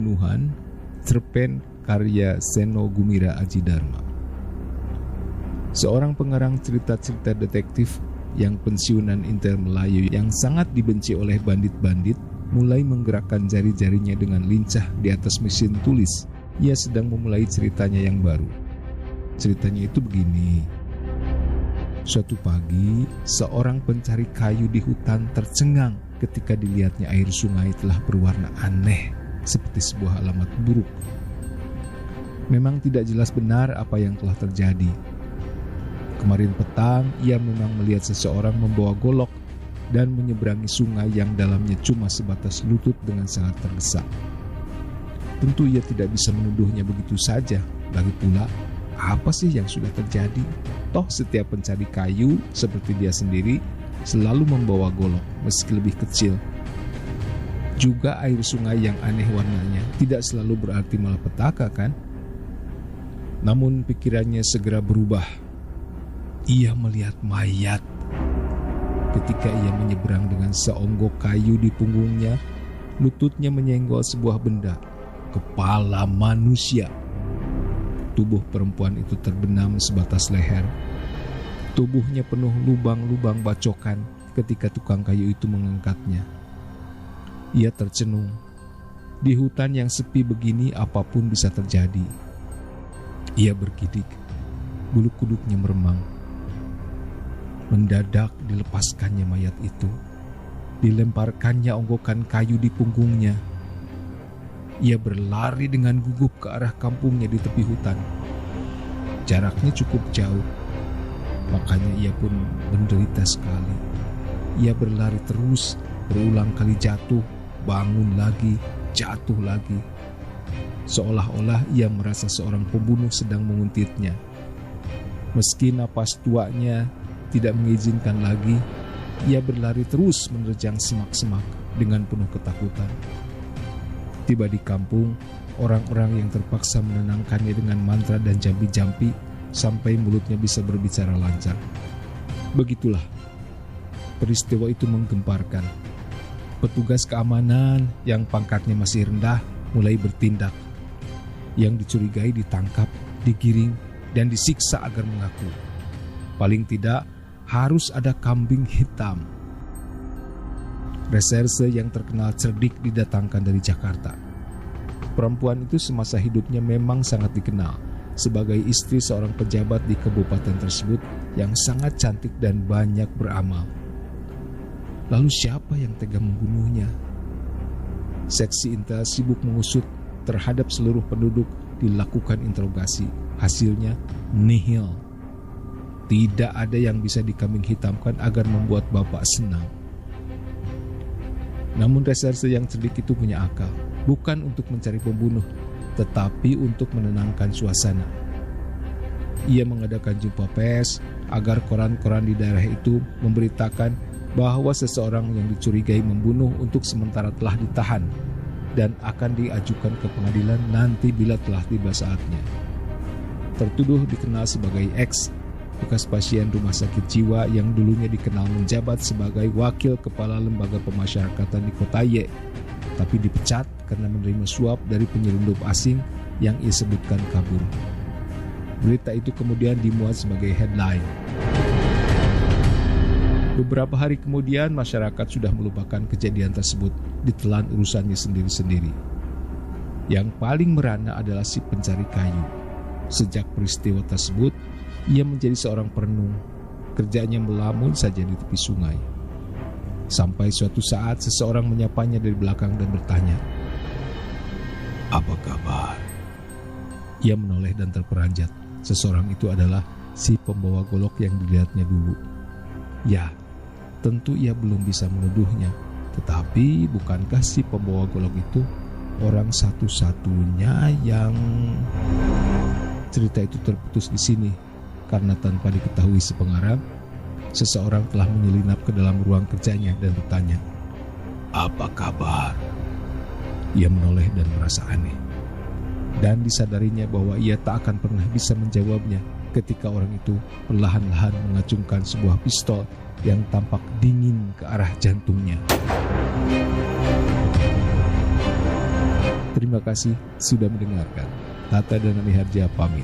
Pembunuhan, cerpen karya Seno Gumira Aji Dharma. Seorang pengarang cerita-cerita detektif yang pensiunan Intel Melayu yang sangat dibenci oleh bandit-bandit mulai menggerakkan jari-jarinya dengan lincah di atas mesin tulis. Ia sedang memulai ceritanya yang baru. Ceritanya itu begini. Suatu pagi, seorang pencari kayu di hutan tercengang ketika dilihatnya air sungai telah berwarna aneh seperti sebuah alamat buruk. Memang tidak jelas benar apa yang telah terjadi. Kemarin petang, ia memang melihat seseorang membawa golok dan menyeberangi sungai yang dalamnya cuma sebatas lutut dengan sangat tergesa. Tentu ia tidak bisa menuduhnya begitu saja. Lagi pula, apa sih yang sudah terjadi? Toh setiap pencari kayu seperti dia sendiri selalu membawa golok meski lebih kecil. Juga air sungai yang aneh warnanya tidak selalu berarti malapetaka, kan? Namun pikirannya segera berubah. Ia melihat mayat. Ketika ia menyeberang dengan seonggok kayu di punggungnya, lututnya menyenggol sebuah benda, kepala manusia. Tubuh perempuan itu terbenam sebatas leher. Tubuhnya penuh lubang-lubang bacokan ketika tukang kayu itu mengangkatnya. Ia tercenung. Di hutan yang sepi begini apapun bisa terjadi. Ia bergidik. Bulu kuduknya meremang. Mendadak dilepaskannya mayat itu. Dilemparkannya onggokan kayu di punggungnya. Ia berlari dengan gugup ke arah kampungnya di tepi hutan. Jaraknya cukup jauh, makanya ia pun menderita sekali. Ia berlari terus, berulang kali jatuh, bangun lagi, jatuh lagi. Seolah-olah ia merasa seorang pembunuh sedang menguntitnya. Meski napas tuanya tidak mengizinkan lagi, ia berlari terus menerjang semak-semak dengan penuh ketakutan. Tiba di kampung, orang-orang yang terpaksa menenangkannya dengan mantra dan jampi-jampi sampai mulutnya bisa berbicara lancar. Begitulah, peristiwa itu menggemparkan. Petugas keamanan yang pangkatnya masih rendah mulai bertindak. Yang dicurigai ditangkap, digiring, dan disiksa agar mengaku. Paling tidak, harus ada kambing hitam. Reserse yang terkenal cerdik didatangkan dari Jakarta. Perempuan itu semasa hidupnya memang sangat dikenal sebagai istri seorang pejabat di kabupaten tersebut yang sangat cantik dan banyak beramal. Lalu siapa yang tega membunuhnya? Seksi Intel sibuk mengusut terhadap seluruh penduduk, dilakukan interogasi. Hasilnya nihil. Tidak ada yang bisa dikambing hitamkan agar membuat bapak senang. Namun reserse yang cerdik itu punya akal, bukan untuk mencari pembunuh, tetapi untuk menenangkan suasana. Ia mengadakan jumpa pers agar koran-koran di daerah itu memberitakan bahwa seseorang yang dicurigai membunuh untuk sementara telah ditahan dan akan diajukan ke pengadilan nanti bila telah tiba saatnya. Tertuduh dikenal sebagai X, bekas pasien rumah sakit jiwa yang dulunya dikenal menjabat sebagai wakil kepala lembaga pemasyarakatan di Kota Y, tapi dipecat karena menerima suap dari penyelundup asing yang ia sebutkan kabur. Berita itu kemudian dimuat sebagai headline. Beberapa hari kemudian masyarakat sudah melupakan kejadian tersebut, ditelan urusannya sendiri-sendiri. Yang paling merana adalah si pencari kayu. Sejak peristiwa tersebut, ia menjadi seorang perenung. Kerjanya melamun saja di tepi sungai. Sampai suatu saat seseorang menyapanya dari belakang dan bertanya, "Apa kabar?" Ia menoleh dan terperanjat. Seseorang itu adalah si pembawa golok yang dilihatnya dulu. Ya, tentu ia belum bisa menuduhnya. Tetapi bukankah si pembawa golok itu orang satu-satunya yang... Cerita itu terputus di sini. Karena tanpa diketahui si pengarang, seseorang telah menyelinap ke dalam ruang kerjanya dan bertanya, "Apa kabar?" Ia menoleh dan merasa aneh. Dan disadarinya bahwa ia tak akan pernah bisa menjawabnya ketika orang itu perlahan-lahan mengacungkan sebuah pistol yang tampak dingin ke arah jantungnya. Terima kasih sudah mendengarkan. Tata dan Miharja pamit.